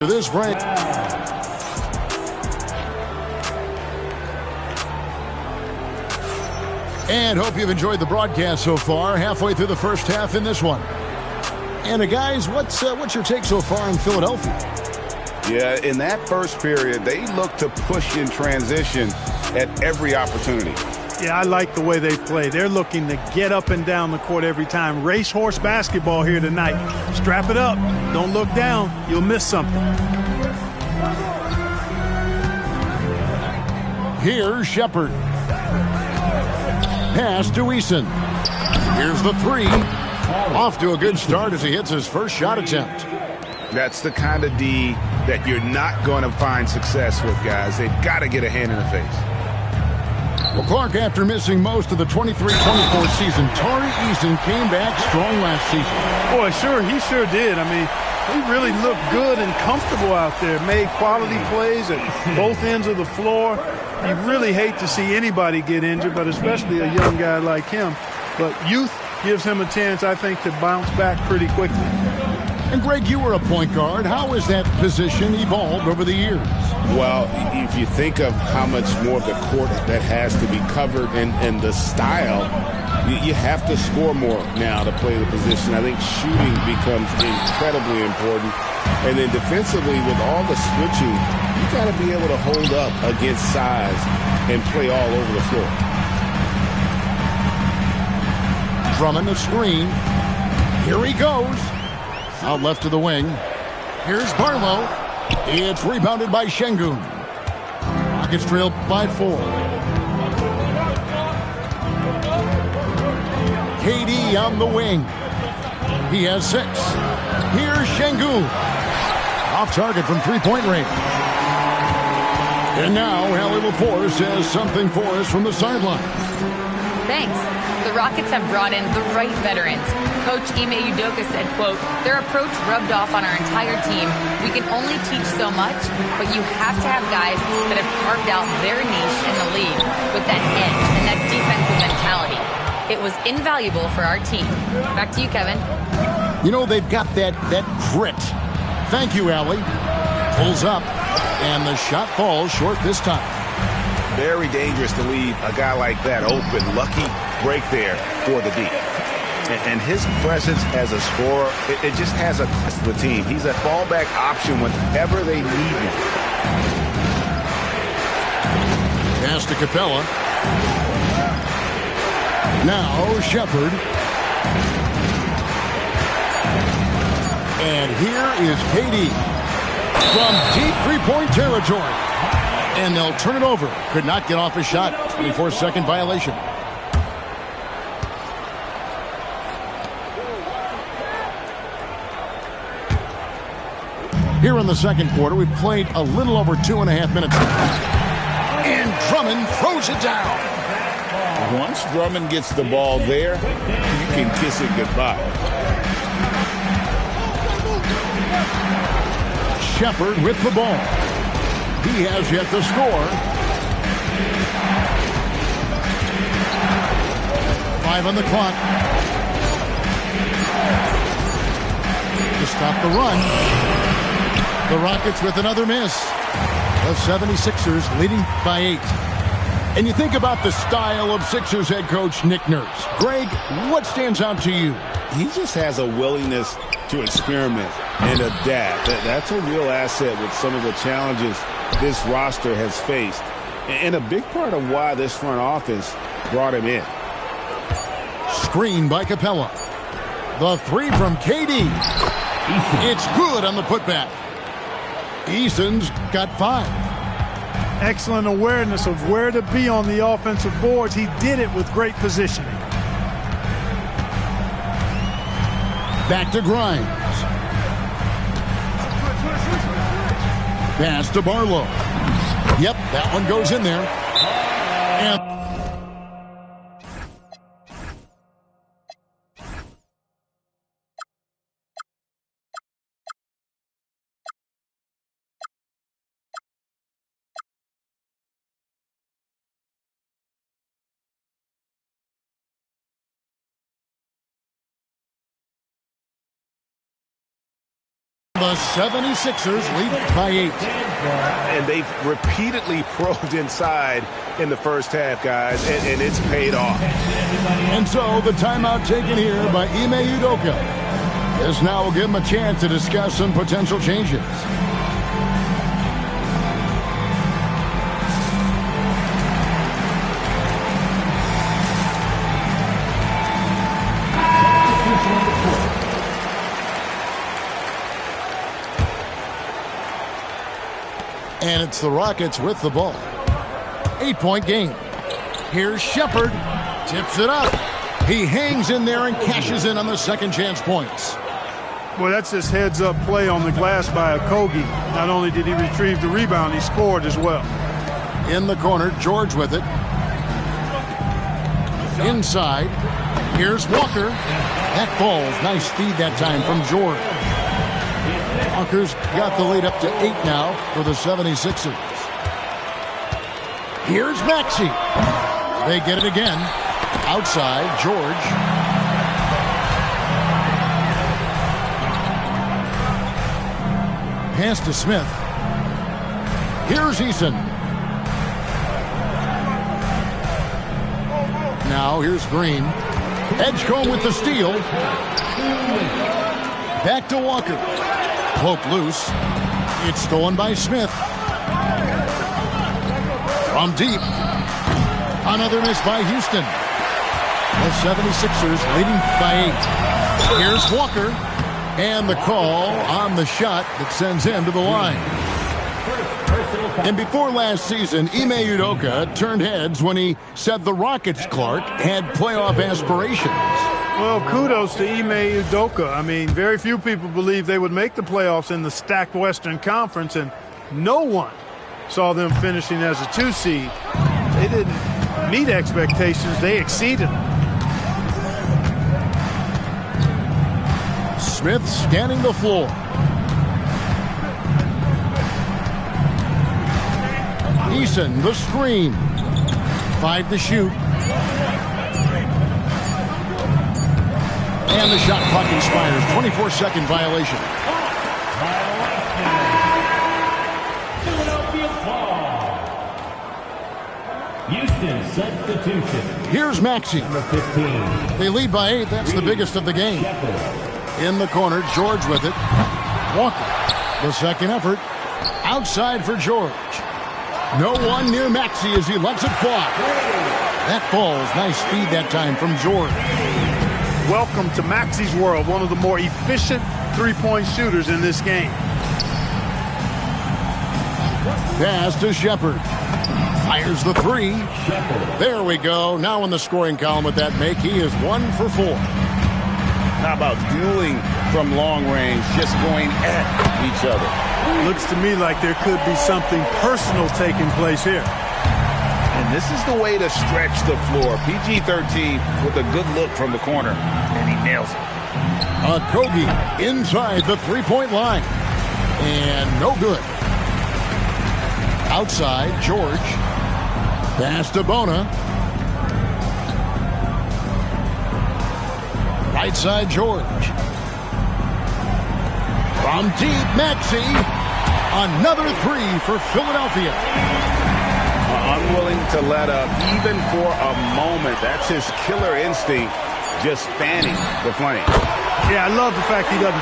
This break. And hope you've enjoyed the broadcast so far. Halfway through the first half in this one. And guys, what's your take so far on Philadelphia? Yeah, in that first period, they looked to push in transition at every opportunity. Yeah, I like the way they play. They're looking to get up and down the court every time. Racehorse basketball here tonight. Strap it up. Don't look down. You'll miss something. Here's Shepard. Pass to Eason. Here's the three. Off to a good start as he hits his first shot attempt. That's the kind of D that you're not going to find success with, guys. They've got to get a hand in the face. Well, Clark, after missing most of the 23-24 season, Tari Eason came back strong last season. Boy, he sure did. I mean, he really looked good and comfortable out there. Made quality plays at both ends of the floor. You really hate to see anybody get injured, but especially a young guy like him. But youth gives him a chance, I think, to bounce back pretty quickly. And, Greg, you were a point guard. How has that position evolved over the years? Well, if you think of how much more of the court that has to be covered and the style, you have to score more now to play the position. I think shooting becomes incredibly important. And then defensively, with all the switching, you got to be able to hold up against size and play all over the floor. Drummond the screen. Here he goes. Out left to the wing. Here's Barlow. It's rebounded by Şengün. Rockets trail by 4. KD on the wing. He has 6. Here's Şengün. Off target from three-point range. And now Allie Lepore says something for us from the sideline. Thanks. The Rockets have brought in the right veterans. Coach Ime Udoka said, quote, "Their approach rubbed off on our entire team. We can only teach so much, but you have to have guys that have carved out their niche in the league with that edge and that defensive mentality. It was invaluable for our team." Back to you, Kevin. You know, they've got that grit. Thank you, Allie. Pulls up, and the shot falls short this time. Very dangerous to leave a guy like that open. Lucky break there for the D. And his presence as a scorer, it just has a class to the team. He's a fallback option whenever they need him. Pass to Capella. Now Shepard. And here is KD from deep three-point territory. And they'll turn it over. Could not get off a shot. 24-second violation. Here in the second quarter, we've played a little over 2.5 minutes. And Drummond throws it down. Once Drummond gets the ball there, you can kiss it goodbye. Shepard with the ball. He has yet to score. 5 on the clock. To stop the run. The Rockets with another miss. The 76ers leading by 8. And you think about the style of Sixers head coach Nick Nurse. Greg, what stands out to you? He just has a willingness to experiment and adapt. That's a real asset with some of the challenges this roster has faced. And a big part of why this front office brought him in. Screen by Capella. The 3 from KD. It's good on the putback. Eason's got 5. Excellent awareness of where to be on the offensive boards. He did it with great positioning. Back to Grimes. Pass to Barlow. Yep, that one goes in there. And The 76ers lead by 8. And they've repeatedly probed inside in the first half, guys, and it's paid off. And so the timeout taken here by Ime Udoka. This now will give him a chance to discuss some potential changes. And it's the Rockets with the ball. 8-point game. Here's Shepherd. Tips it up. He hangs in there and cashes in on the second chance points. Well, that's his heads-up play on the glass by Okogie. Not only did he retrieve the rebound, he scored as well. In the corner, George with it. Inside. Here's Walker. That falls. Nice feed that time from George. Walker's got the lead up to 8 now for the 76ers. Here's Maxey. They get it again. Outside, George. Pass to Smith. Here's Eason. Now here's Green. Edgecombe with the steal. Back to Walker. Cloak loose. It's stolen by Smith. From deep. Another miss by Houston. The 76ers leading by 8. Here's Walker. And the call on the shot that sends him to the line. And before last season, Ime Udoka turned heads when he said the Rockets, Clark, had playoff aspirations. Well, kudos to Ime Udoka. I mean, very few people believe they would make the playoffs in the stacked Western Conference, and no one saw them finishing as a 2 seed. They didn't meet expectations. They exceeded. Smith scanning the floor. Eason, the screen. 5 to shoot. And the shot clock expires. 24-second violation. Houston substitution. Here's Maxey. Number 15. They lead by 8. That's the biggest of the game. In the corner, George with it. Walker. The second effort. Outside for George. No one near Maxey as he lets it fly. That falls. Nice feed that time from George. Welcome to Maxey's world, one of the more efficient three-point shooters in this game. Pass to Shepherd. Fires the 3. There we go. Now in the scoring column with that make, he is 1 for 4. How about dueling from long range, just going at each other? Looks to me like there could be something personal taking place here. And this is the way to stretch the floor. PG-13 with a good look from the corner, and he nails it. Okogie inside the three-point line. And no good. Outside, George. Pass to Bona. Right side, George. From deep, Maxey. Another 3 for Philadelphia. Unwilling to let up even for a moment. That's his killer instinct, just fanning the flame. Yeah, I love the fact he doesn't